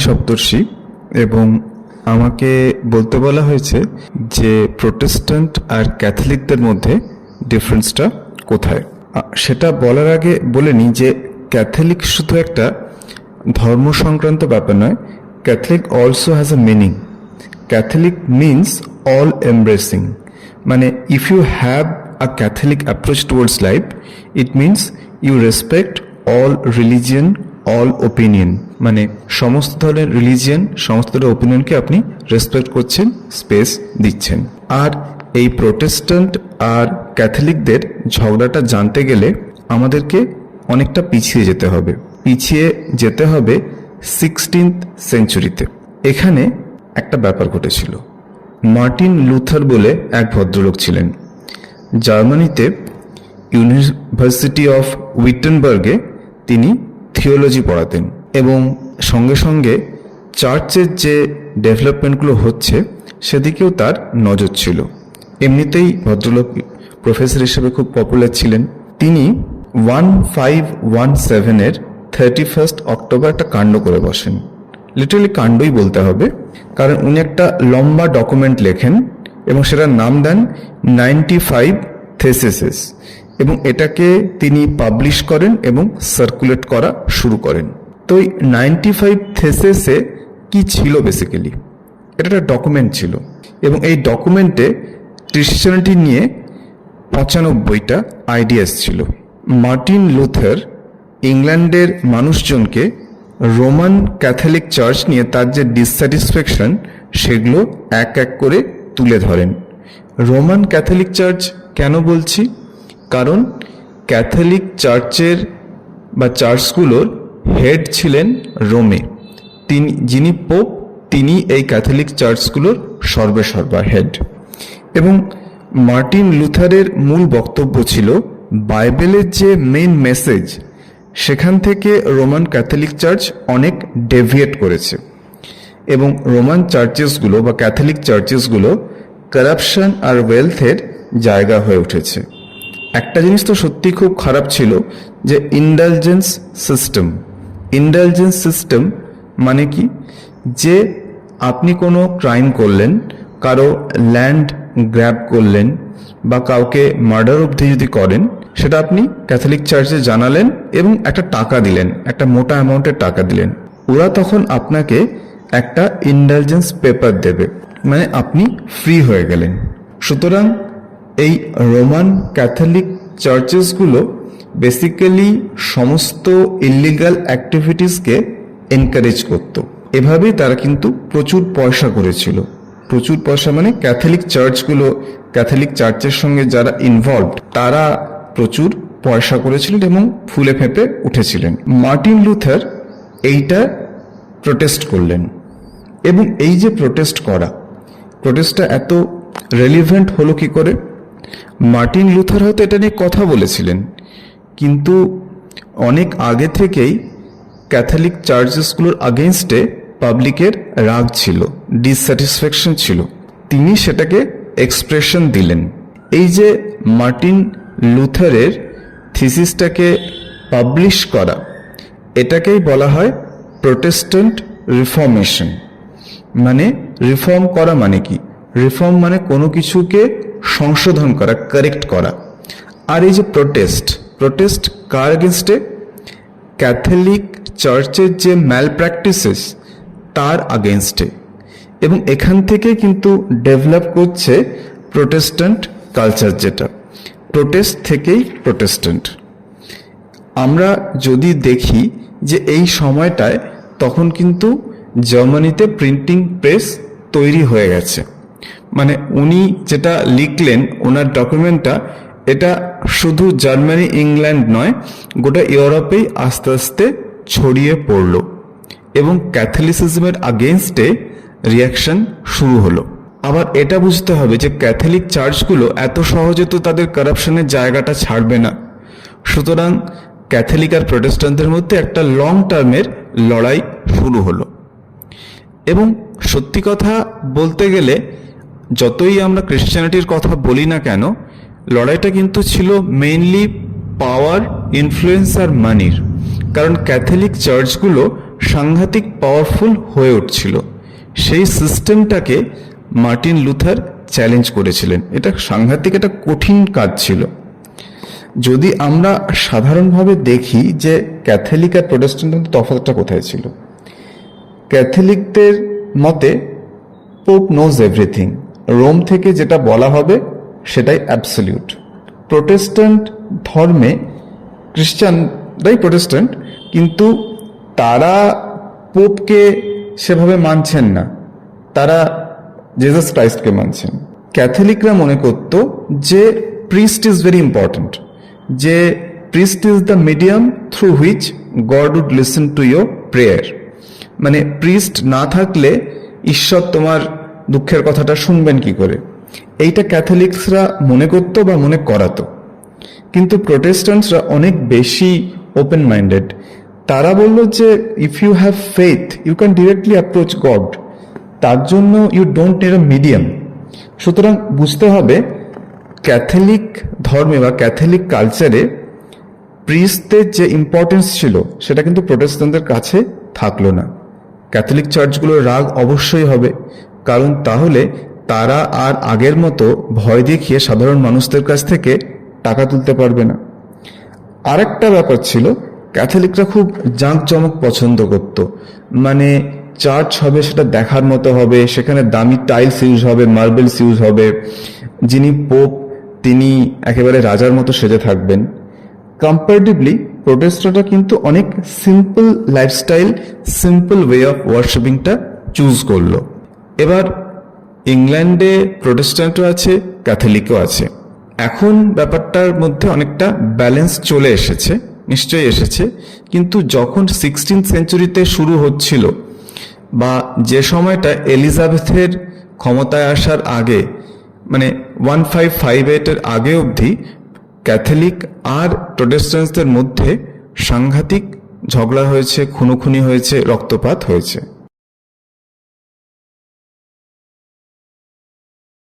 সপ্তর্ষি এবং আমাকে বলতে বলা হয়েছে যে প্রোটেস্ট্যান্ট আর ক্যাথলিকদের মধ্যে ডিফারেন্সটা কোথায়। সেটা বলার আগে বলে নিই যে ক্যাথলিক শুধু একটা ধর্ম সংক্রান্ত ব্যাপার নয়, Catholic also has a meaning. Catholic means all embracing, মানে if you have a Catholic approach towards life, it means you respect all religion, all opinion, মানে সমস্ত ধরনের রিলিজিয়ন, সমস্ত ধরনের ওপিনিয়নকে আপনি রেসপেক্ট করছেন, স্পেস দিচ্ছেন। আর এই প্রোটেস্ট্যান্ট আর ক্যাথলিকদের ঝগড়াটা জানতে গেলে আমাদেরকে অনেকটা পিছিয়ে যেতে হবে 16th সেঞ্চুরিতে। এখানে একটা ব্যাপার ঘটেছিল। মার্টিন লুথার বলে এক ভদ্রলোক ছিলেন। জার্মানিতে ইউনিভার্সিটি অফ উইটেনবার্গে তিনি থিওলজি পড়াতেন এবং সঙ্গে সঙ্গে চার্চের যে ডেভেলপমেন্টগুলো হচ্ছে সেদিকেও তার নজর ছিল। এমনিতেই ভদ্রলোক প্রফেসর হিসেবে খুব পপুলার ছিলেন। তিনি 1517-এর 31 অক্টোবর একটা কাণ্ড করে বসেন। লিটারালি কাণ্ডই বলতে হবে, কারণ উনি একটা লম্বা ডকুমেন্ট লেখেন এবং সেটার নাম দেন 95 থেসিসেস, এবং এটাকে তিনি পাবলিশ করেন এবং সার্কুলেট করা শুরু করেন। তো এই 95 থেসিসে কি ছিল? বেসিক্যালি এটা একটা ডকুমেন্ট ছিল এবং এই ডকুমেন্টে ক্রিশ্চিয়ানিটি নিয়ে 95টা আইডিয়াস ছিল। মার্টিন লুথার ইংল্যান্ডের মানুষজনকে রোমান ক্যাথলিক চার্চ নিয়ে তার যে ডিসস্যাটিসফ্যাকশন সেগুলো এক এক করে তুলে ধরেন। রোমান ক্যাথলিক চার্চ কেন বলছি? কারণ ক্যাথলিক চার্চের বা চার্চগুলোর হেড ছিলেন রোমে। যিনি পোপ, তিনি এই ক্যাথলিক চার্চগুলোর সর্বেসর্বা হেড। এবং মার্টিন লুথারের মূল বক্তব্য ছিল বাইবেলের যে মেইন মেসেজ সেখান থেকে রোমান ক্যাথলিক চার্চ অনেক ডেভিয়েট করেছে এবং রোমান চার্চেসগুলো বা ক্যাথলিক চার্চেসগুলো কারাপশন আর ওয়েলথের জায়গা হয়ে উঠেছে। একটা জিনিস তো সত্যি খুব খারাপ ছিল যে ইন্ডালজেন্স সিস্টেম মানে কি? যে আপনি কোনো ক্রাইম করলেন, কারো ল্যান্ড গ্র্যাব করলেন বা কাউকে মার্ডার অবধি যদি করেন, সেটা আপনি ক্যাথলিক চার্চে জানালেন এবং একটা টাকা দিলেন, একটা মোটা অ্যামাউন্টের টাকা দিলেন। ওরা তখন আপনাকে একটা ইন্ডালজেন্স পেপার দেবে, মানে আপনি ফ্রি হয়ে গেলেন। সুতরাং এই রোমান ক্যাথলিক চার্চেসগুলো বেসিক্যালি সমস্ত ইলিগাল অ্যাক্টিভিটিসকে এনকারেজ করত। এভাবেই তারা কিন্তু প্রচুর পয়সা করেছিল। প্রচুর পয়সা মানে ক্যাথলিক চার্চের সঙ্গে যারা ইনভলভড তারা প্রচুর পয়সা করেছিলেন এবং ফুলে ফেঁপে উঠেছিলেন। মার্টিন লুথার এইটা প্রোটেস্ট করলেন এবং এই যে প্রোটেস্টটা এত রেলিভেন্ট হলো কি করে? মার্টিন লুথার হয়তো এটা নিয়ে কথা বলেছিলেন, কিন্তু অনেক আগে থেকেই ক্যাথলিক চার্চেসগুলোর আগেনস্টে পাবলিকের রাগ ছিল, ডিসস্যাটিসফ্যাকশন ছিল। তিনি সেটাকে এক্সপ্রেশন দিলেন। এই যে মার্টিন লুথারের থিসিসটাকে পাবলিশ করা, এটাকেই বলা হয় প্রোটেস্ট্যান্ট রিফর্মেশন। মানে রিফর্ম করা মানে কি? রিফর্ম মানে কোনো কিছুকে সংশোধন করা, কারেক্ট করা। আর এই যে প্রোটেস্ট কার এগেনস্টে? ক্যাথলিক চার্চের যে ম্যাল প্র্যাকটিসেস তার আগেনস্টে। এবং এখান থেকে কিন্তু ডেভেলপ করছে প্রোটেস্ট্যান্ট কালচার, যেটা প্রোটেস্ট থেকেই প্রোটেস্ট্যান্ট। আমরা যদি দেখি যে এই সময়টায় তখন কিন্তু জার্মানিতে প্রিন্টিং প্রেস তৈরি হয়ে গেছে। মানে উনি যেটা লিখলেন, ওনার ডকুমেন্টটা, এটা শুধু জার্মানি ইংল্যান্ড নয়, গোটা ইউরোপেই আস্তে আস্তে ছড়িয়ে পড়ল এবং ক্যাথলিসিজমের আগেনস্টে রিয়াকশন শুরু হলো। আবার এটা বুঝতে হবে যে ক্যাথলিক চার্চগুলো এত সহজে তো তাদের কারাপশনের জায়গাটা ছাড়বে না। সুতরাং ক্যাথলিক আর প্রোটেস্ট্যান্টদের মধ্যে একটা লং টার্মের লড়াই শুরু হলো। এবং সত্যি কথা বলতে গেলে যতই আমরা ক্রিশ্চিয়ানিটির কথা বলি না কেন, লড়াইটা কিন্তু ছিল মেইনলি পাওয়ার, ইনফ্লুয়েন্স আর মানির। কারণ ক্যাথলিক চার্চগুলো সাংঘাতিক পাওয়ারফুল হয়ে উঠছিল। সেই সিস্টেমটাকে মার্টিন লুথার চ্যালেঞ্জ করেছিলেন। এটা সাংঘাতিক একটা কঠিন কাজ ছিল। যদি আমরা সাধারণভাবে দেখি যে ক্যাথলিক আর প্রোটেস্ট্যান্টের তফাৎটা কোথায় ছিল, ক্যাথলিকদের মতে পোপ নোজ এভরিথিং, রোম থেকে যেটা বলা হবে সেটাই অ্যাবসলিউট। প্রোটেস্ট্যান্ট ধর্মে খ্রিস্টানরাই প্রোটেস্ট্যান্ট, কিন্তু তারা পোপকে সেভাবে মানছেন না, তারা জেসাস ক্রাইস্টকে মানছেন। ক্যাথলিকরা মনে করত যে প্রিস্ট ইজ ভেরি ইম্পর্ট্যান্ট, যে priest is the medium through which God would listen to your prayer. মানে প্রিস্ট না থাকলে ঈশ্বর তোমার দুঃখের কথাটা শুনবেন কি করে, এইটা ক্যাথলিকসরা মনে করত বা মনে করাতো। কিন্তু প্রোটেস্ট্যান্টসরা অনেক বেশি ওপেন মাইন্ডেড। তারা বলল যে if you have faith you can directly approach God, তার জন্য you don't need a medium. সুতরাং বুঝতে হবে ক্যাথলিক ধর্মে বা ক্যাথলিক কালচারে প্রিস্টদের যে ইম্পর্টেন্স ছিল সেটা কিন্তু প্রোটেস্ট্যান্টদের কাছে থাকলো না। ক্যাথলিক চার্চগুলোর রাগ অবশ্যই হবে, কারণ তাহলে তারা আর আগের মতো ভয় দেখিয়ে সাধারণ মানুষদের কাছ থেকে টাকা তুলতে পারবে না। আরেকটা ব্যাপার ছিল, ক্যাথলিকরা খুব জাঁকজমক পছন্দ করত। মানে চার্চ হবে সেটা দেখার মতো হবে, সেখানে দামি টাইলস ইউজ হবে, মার্বেলস ইউজ হবে, যিনি পোপ তিনি একেবারে রাজার মতো সেজে থাকবেন। কম্পারেটিভলি প্রোটেস্ট্যান্টরা কিন্তু অনেক simple lifestyle, simple way of ওয়ার্শিপিংটা চুজ করলো। এবার ইংল্যান্ডে প্রোটেস্ট্যান্টও আছে, ক্যাথলিকও আছে। এখন ব্যাপারটার মধ্যে অনেকটা ব্যালেন্স চলে এসেছে, নিশ্চয়ই এসেছে। কিন্তু যখন 16th সেঞ্চুরিতে শুরু হচ্ছিল বা যে সময়টা এলিজাবেথের ক্ষমতায় আসার আগে, মানে 1558-এর আগে অবধি ক্যাথলিক আর প্রোটেস্ট্যান্টসদের মধ্যে সাংঘাতিক ঝগড়া হয়েছে, খুনোখুনি হয়েছে, রক্তপাত হয়েছে।